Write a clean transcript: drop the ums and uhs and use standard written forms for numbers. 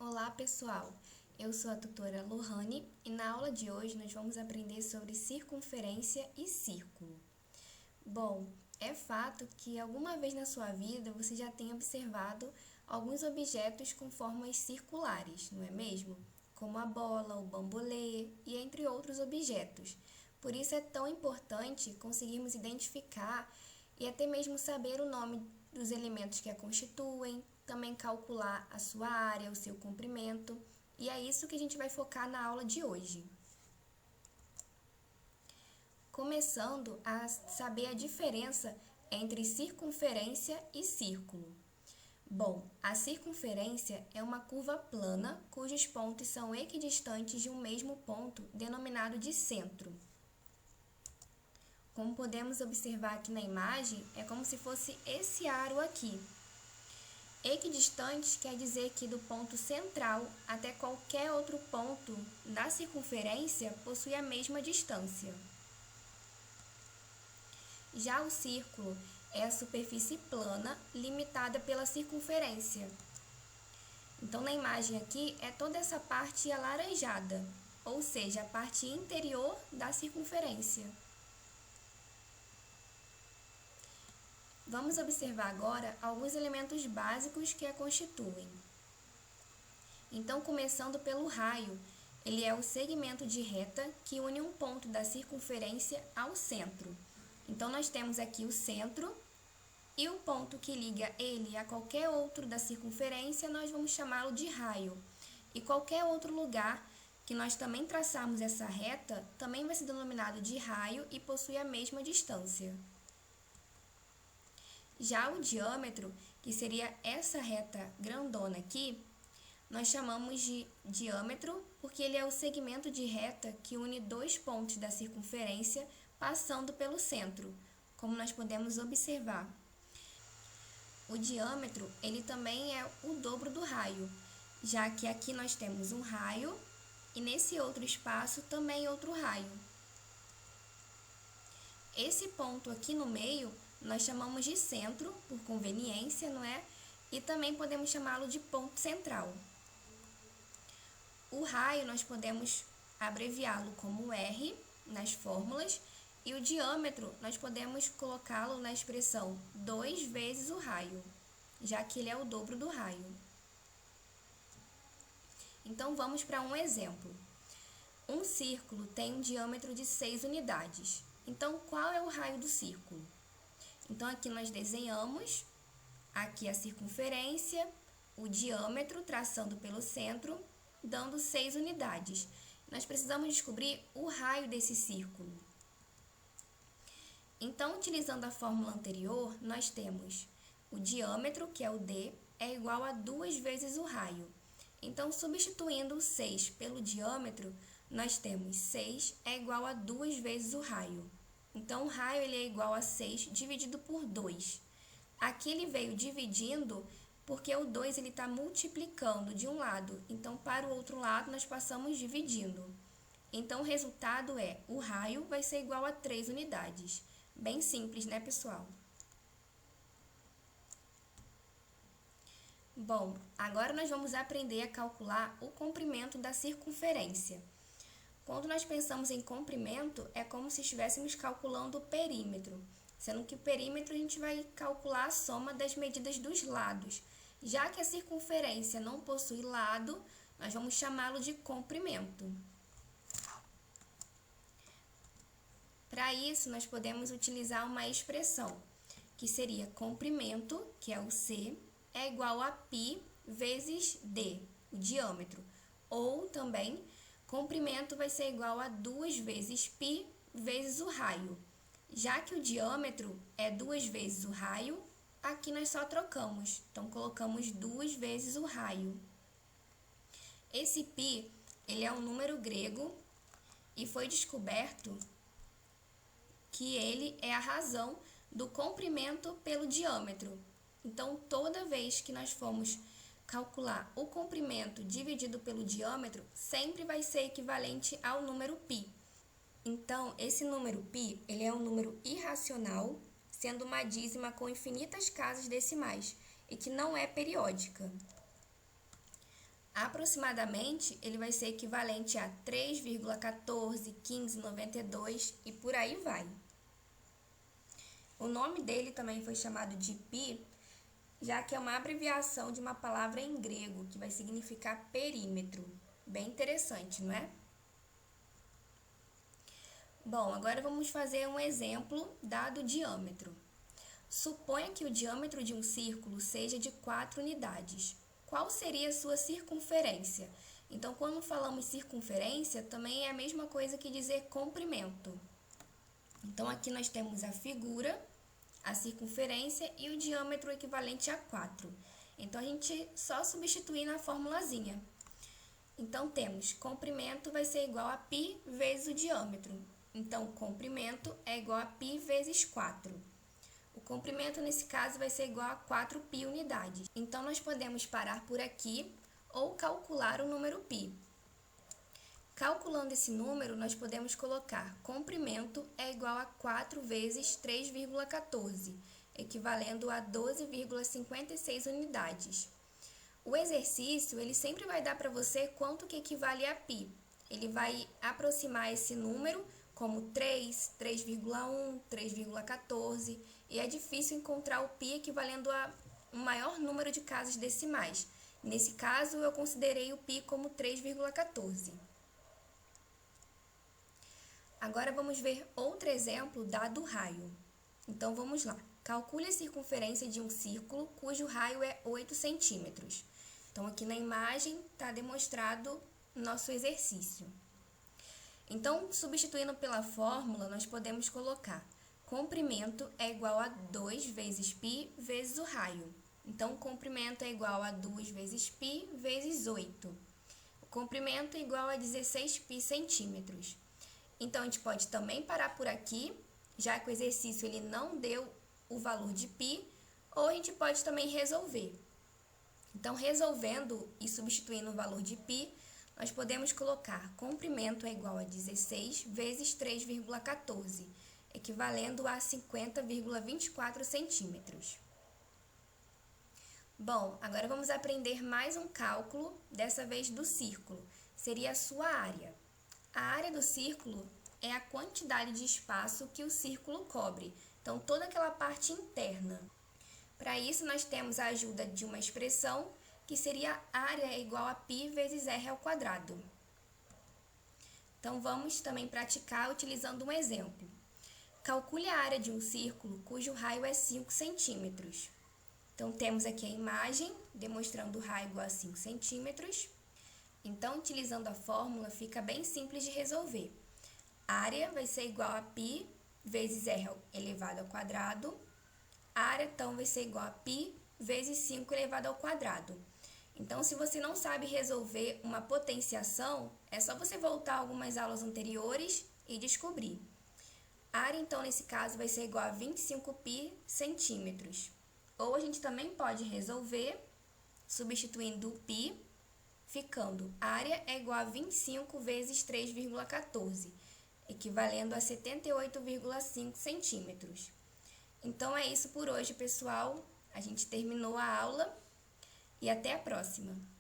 Olá, pessoal! Eu sou a tutora Lohane e na aula de hoje nós vamos aprender sobre circunferência e círculo. Bom, é fato que alguma vez na sua vida você já tenha observado alguns objetos com formas circulares, não é mesmo? Como a bola, o bambolê e entre outros objetos. Por isso é tão importante conseguirmos identificar e até mesmo saber o nome dos elementos que a constituem, também calcular a sua área, o seu comprimento, e é isso que a gente vai focar na aula de hoje. Começando a saber a diferença entre circunferência e círculo. Bom, a circunferência é uma curva plana cujos pontos são equidistantes de um mesmo ponto, denominado de centro. Como podemos observar aqui na imagem, é como se fosse esse aro aqui. Equidistante quer dizer que do ponto central até qualquer outro ponto da circunferência possui a mesma distância. Já o círculo é a superfície plana limitada pela circunferência. Então, na imagem aqui é toda essa parte alaranjada, ou seja, a parte interior da circunferência. Vamos observar agora alguns elementos básicos que a constituem. Então, começando pelo raio, ele é o segmento de reta que une um ponto da circunferência ao centro. Então, nós temos aqui o centro e o ponto que liga ele a qualquer outro da circunferência, nós vamos chamá-lo de raio. E qualquer outro lugar que nós também traçarmos essa reta, também vai ser denominado de raio e possui a mesma distância. Já o diâmetro, que seria essa reta grandona aqui, nós chamamos de diâmetro porque ele é o segmento de reta que une dois pontos da circunferência passando pelo centro, como nós podemos observar. O diâmetro, ele também é o dobro do raio, já que aqui nós temos um raio e nesse outro espaço também outro raio. Esse ponto aqui no meio nós chamamos de centro, por conveniência, não é? E também podemos chamá-lo de ponto central. O raio nós podemos abreviá-lo como R nas fórmulas e o diâmetro nós podemos colocá-lo na expressão 2 vezes o raio, já que ele é o dobro do raio. Então vamos para um exemplo. Um círculo tem um diâmetro de 6 unidades. Então qual é o raio do círculo? Então, aqui nós desenhamos, aqui a circunferência, o diâmetro, traçando pelo centro, dando 6 unidades. Nós precisamos descobrir o raio desse círculo. Então, utilizando a fórmula anterior, nós temos o diâmetro, que é o D, é igual a 2 vezes o raio. Então, substituindo o 6 pelo diâmetro, nós temos 6 é igual a 2 vezes o raio. Então, o raio ele é igual a 6 dividido por 2. Aqui ele veio dividindo porque o 2 está multiplicando de um lado. Então, para o outro lado, nós passamos dividindo. Então, o resultado é, o raio vai ser igual a 3 unidades. Bem simples, né, pessoal? Bom, agora nós vamos aprender a calcular o comprimento da circunferência. Quando nós pensamos em comprimento, é como se estivéssemos calculando o perímetro, sendo que o perímetro a gente vai calcular a soma das medidas dos lados. Já que a circunferência não possui lado, nós vamos chamá-lo de comprimento. Para isso, nós podemos utilizar uma expressão, que seria comprimento, que é o C, é igual a π vezes d, o diâmetro, ou também comprimento vai ser igual a 2 vezes π vezes o raio. Já que o diâmetro é 2 vezes o raio, aqui nós só trocamos. Então, colocamos 2 vezes o raio. Esse π, ele é um número grego e foi descoberto que ele é a razão do comprimento pelo diâmetro. Então, toda vez que nós formos calcular o comprimento dividido pelo diâmetro, sempre vai ser equivalente ao número π. Então, esse número π, ele é um número irracional, sendo uma dízima com infinitas casas decimais, e que não é periódica. aproximadamente, ele vai ser equivalente a 3,141592 e por aí vai. O nome dele também foi chamado de π, já que é uma abreviação de uma palavra em grego, que vai significar perímetro. Bem interessante, não é? Bom, agora vamos fazer um exemplo dado o diâmetro. Suponha que o diâmetro de um círculo seja de 4 unidades. Qual seria a sua circunferência? Então, quando falamos circunferência, também é a mesma coisa que dizer comprimento. Então, aqui nós temos a figura, a circunferência e o diâmetro equivalente a 4. Então, a gente só substitui na formulazinha. Então, temos comprimento vai ser igual a π vezes o diâmetro. Então, o comprimento é igual a π vezes 4. O comprimento, nesse caso, vai ser igual a 4π unidades. Então, nós podemos parar por aqui ou calcular o número π. Calculando esse número, nós podemos colocar comprimento é igual a 4 vezes 3,14, equivalendo a 12,56 unidades. O exercício, ele sempre vai dar para você quanto que equivale a π. Ele vai aproximar esse número como 3, 3,1, 3,14, e é difícil encontrar o π equivalendo a um maior número de casas decimais. Nesse caso, eu considerei o π como 3,14. Agora, vamos ver outro exemplo dado o raio. Então, vamos lá. Calcule a circunferência de um círculo cujo raio é 8 centímetros. Então, aqui na imagem está demonstrado o nosso exercício. Então, substituindo pela fórmula, nós podemos colocar comprimento é igual a 2 vezes π vezes o raio. Então, o comprimento é igual a 2 vezes π vezes 8. O comprimento é igual a 16π centímetros. Então, a gente pode também parar por aqui, já que o exercício ele não deu o valor de π, ou a gente pode também resolver. Então, resolvendo e substituindo o valor de π, nós podemos colocar comprimento é igual a 16 vezes 3,14, equivalendo a 50,24 centímetros. Bom, agora vamos aprender mais um cálculo, dessa vez do círculo. Seria a sua área. A área do círculo é a quantidade de espaço que o círculo cobre, então toda aquela parte interna. Para isso, nós temos a ajuda de uma expressão que seria área igual a π vezes r ao quadrado. Então, vamos também praticar utilizando um exemplo. Calcule a área de um círculo cujo raio é 5 centímetros. Então, temos aqui a imagem demonstrando o raio igual a 5 centímetros. Então, utilizando a fórmula, fica bem simples de resolver. Área vai ser igual a π vezes r elevado ao quadrado. A área, então, vai ser igual a π vezes 5 elevado ao quadrado. Então, se você não sabe resolver uma potenciação, é só você voltar a algumas aulas anteriores e descobrir. A área, então, nesse caso, vai ser igual a 25π centímetros. Ou a gente também pode resolver substituindo o π, ficando área é igual a 25 vezes 3,14, equivalendo a 78,5 centímetros. Então, é isso por hoje, pessoal. A gente terminou a aula e até a próxima!